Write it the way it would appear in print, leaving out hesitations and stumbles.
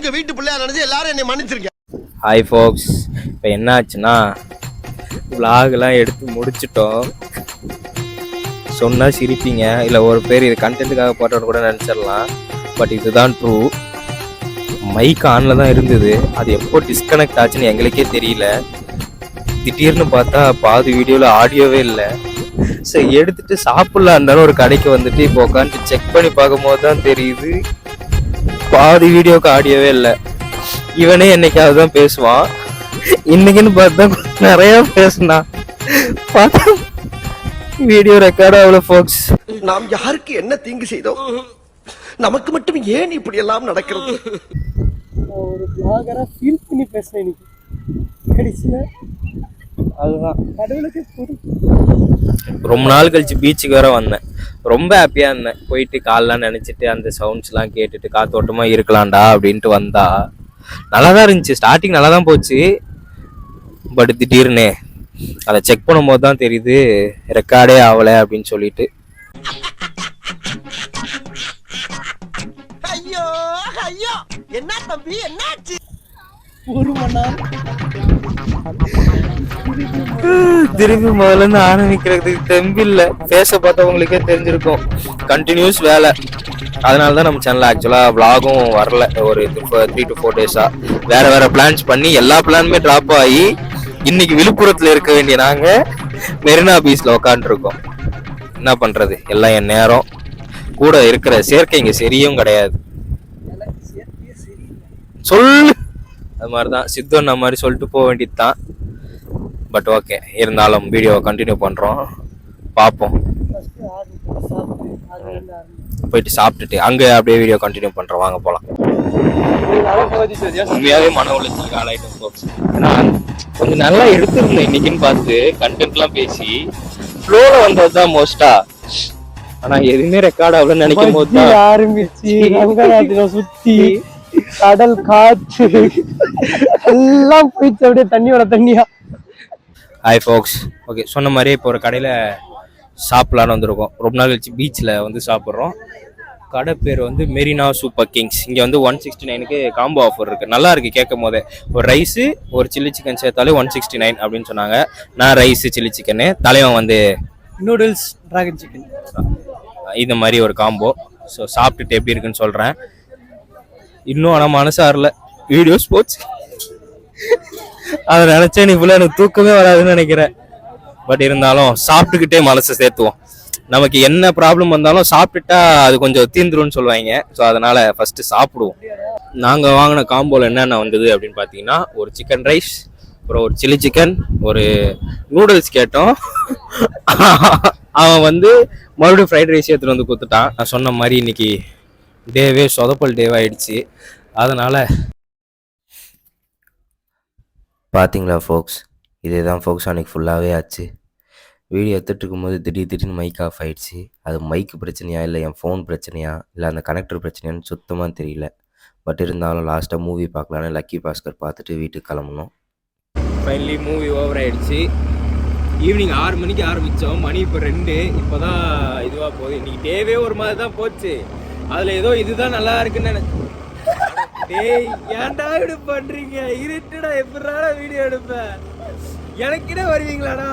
உங்க வீட்டு பிள்ளையா நினைச்சு எல்லாரும் என்னை மன்னிச்சிருங்க. ஹாய் ஃபோக்ஸ், இப்போ என்ன ஆச்சுன்னா விலாகெல்லாம் எடுத்து முடிச்சிட்டோம். சொன்னால் சிரிப்பீங்க, இல்லை ஒரு பேர் இது கண்டென்ட்டுக்காக போட்டோன்னு கூட நினச்சிடலாம். பட் இதுதான் ட்ரூ. மைக் ஆனில் தான் இருந்தது. அது எப்போ டிஸ்கனெக்ட் ஆச்சுன்னு எங்களுக்கே தெரியல. திடீர்னு பார்த்தா பாதி வீடியோவில் ஆடியோவே இல்லை. சரி, எடுத்துட்டு சாப்பிட்லாம் இருந்தாலும் ஒரு கடைக்கு வந்துட்டு இப்போ உட்காந்துட்டு செக் பண்ணி பார்க்கும்போது தான் தெரியுது பாதி வீடியோவுக்கு ஆடியோவே இல்லை. இவனே என்னைக்காவது தான் பேசுவான், இன்னைக்குன்னு பார்த்தா நிறைய பேசுனான். பார்த்தா வீடியோ ரெக்கார்ட் அவ்வளோ ஃபோக்ஸ். நாம் யாருக்கு என்ன தீங்கு செய்தோம்? நமக்கு மட்டும் ஏன் இப்படி எல்லாம் நடக்கிறது? ஒரு பிளாகரா ஃபீல் பண்ணி பேசுறேன் இன்னைக்கு கடைசியில். அதுதான் கடவுளுக்கு ரொம்ப நாள் கழிச்சு பீச்சுக்கு வேற வந்தேன். ரொம்ப ஹாப்பியா இருந்தேன். போயிட்டு கால்லாம் நினைச்சிட்டு அந்த சவுண்ட்ஸ்லாம் கேட்டுட்டு காத்தோட்டமா இருக்கலாம்டா அப்படின்ட்டு வந்தா நல்லா தான் இருந்துச்சு. ஸ்டார்டிங் நல்லா தான் போச்சு. பட் திடீர்னு அதை செக் பண்ணும்போது தான் தெரியுது ரெக்கார்டே ஆகலை அப்படின்னு சொல்லிட்டு. ஐயோ ஐயோ, என்ன தம்பி என்னாச்சு? ஒரு மணி நேரம் திருப்பி முதல்ல இருந்து ஆரம்பிக்கிறதுக்கு தெம்பில்ல. பேச பார்த்தவங்களுக்கே தெரிஞ்சிருக்கும். கண்டினியூஸ் வேலை. அதனால தான் நம்ம சேனல் ஆக்சுவலாக விளாகும் வரல. ஒரு 3 to 4 days வேற வேற பிளான்ஸ் பண்ணி எல்லா பிளானுமே ட்ராப் ஆகி இன்னைக்கு விழுப்புரத்தில் இருக்க வேண்டிய நாங்கள் மெரினா பீச்சில் உக்காந்துருக்கோம். என்ன பண்ணுறது, எல்லாம் என் நேரம். கூட இருக்கிற சேர்க்கை இங்கே சரியும் கிடையாது. சொல்லு, அது மாதிரி தான் சித்தோன்ன மாதிரி சொல்லிட்டு போக வேண்டியது தான். பட் ஓகே, இருந்தாலும் வீடியோவை கண்டினியூ பண்ணுறோம். பார்ப்போம். போயிட்டு சாப்பிட்டுட்டு அங்கே அப்படியே வீடியோ கண்டினியூ பண்ணுறோம். வாங்க போகலாம். உண்மையாகவே மன உளைச்சலுக்கு ஆளாயிட்டோம். ஏன்னா கொஞ்சம் நல்லா எடுத்துருந்தேன் இன்னைக்குன்னு பார்த்து கண்டென்ட்லாம் பேசி ஃப்ளோவில் வந்தது தான் மோஸ்டா. ஆனால் எதுவுமே ரெக்கார்ட் ஆகலன்னு நினைக்கும் போது தான் ஆரம்பிச்சு ரங்கநாதனை சுத்தி கடல் காற்று எல்லாம் போயிடுச்சு அப்படியே தண்ணியோட தண்ணியா. ஹாய் ஃபோக்ஸ். ஓகே, சொன்ன மாதிரியே இப்போ ஒரு கடையில் சாப்பிட்லான்னு வந்திருக்கோம். ரொம்ப நாள் கழிச்சு பீச்சில் வந்து சாப்பிட்றோம். கடை பேர் வந்து மெரினா சூப்பர் கிங்ஸ். இங்கே வந்து 169க்கு காம்போ ஆஃபர் இருக்குது. நல்லா இருக்குது கேட்கும் போதே. ஒரு ரைஸு ஒரு சில்லி சிக்கன் சேர்த்தாலே 169 அப்படின்னு சொன்னாங்க. நான் ரைஸு சில்லி சிக்கனு, தலைவன் வந்து நூடுல்ஸ் டிராகன் சிக்கன், இந்த மாதிரி ஒரு காம்போ. ஸோ சாப்பிட்டுட்டு எப்படி இருக்குன்னு சொல்கிறேன். இன்னும் ஆனால் மனசாரில் வீடியோஸ் போச்சு. அதை நினச்சேன் இவ்வளோ எனக்கு தூக்கமே வராதுன்னு நினைக்கிறேன். பட் இருந்தாலும் சாப்பிட்டுக்கிட்டே மனசை சேர்த்துவோம். நமக்கு என்ன ப்ராப்ளம் வந்தாலும் சாப்பிட்டுட்டா அது கொஞ்சம் தீந்துரும்னு சொல்லுவாங்க. ஸோ அதனால் ஃபஸ்ட்டு சாப்பிடுவோம். நாங்கள் வாங்கின காம்போவில் என்னென்ன வந்தது அப்படின்னு பார்த்தீங்கன்னா, ஒரு சிக்கன் ரைஸ், அப்புறம் ஒரு சில்லி சிக்கன், ஒரு நூடுல்ஸ் கேட்டோம். அவன் வந்து மறுபடியும் ஃப்ரைட் ரைஸ் எடுத்துகிட்டு வந்து கொடுத்துட்டான். நான் சொன்ன மாதிரி இன்னைக்கு டேவே சொதப்பல் டேவாயிடுச்சு. அதனால் பார்த்தீங்களா ஃபோக்ஸ், இதே தான் ஃபோக்ஸ் அன்றைக்கி ஃபுல்லாகவே ஆச்சு. வீடியோ எடுத்துகிட்டு இருக்கும்போது திடீர்னு மைக் ஆஃப் ஆகிடுச்சு. அது மைக்கு பிரச்சனையா இல்லை என் ஃபோன் பிரச்சனையா இல்லை அந்த கனெக்டர் பிரச்சனையான்னு சுத்தமாக தெரியல. பட் இருந்தாலும் லாஸ்ட்டாக மூவி பார்க்கலான்னு லக்கி பாஸ்கர் பார்த்துட்டு வீட்டுக்கு கிளம்பணும். ஃபைனலி மூவி ஓவர் ஆகிடுச்சு. ஈவினிங் 6 மணிக்கு ஆரம்பித்தோம். மணி இப்போ 2. இப்போ தான் இதுவாக போகுது. இன்றைக்கி டேவே ஒரு மாதிரி தான் போச்சு. அதில் ஏதோ இதுதான் நல்லா இருக்குன்னு நினைச்சேன். டேய், ஏன்டா இப்படி பண்றீங்க? இருட்டுடா, எப்படிடா வீடியோ எடுப்பேன்? எனக்கிட்ட வருவீங்களாடா?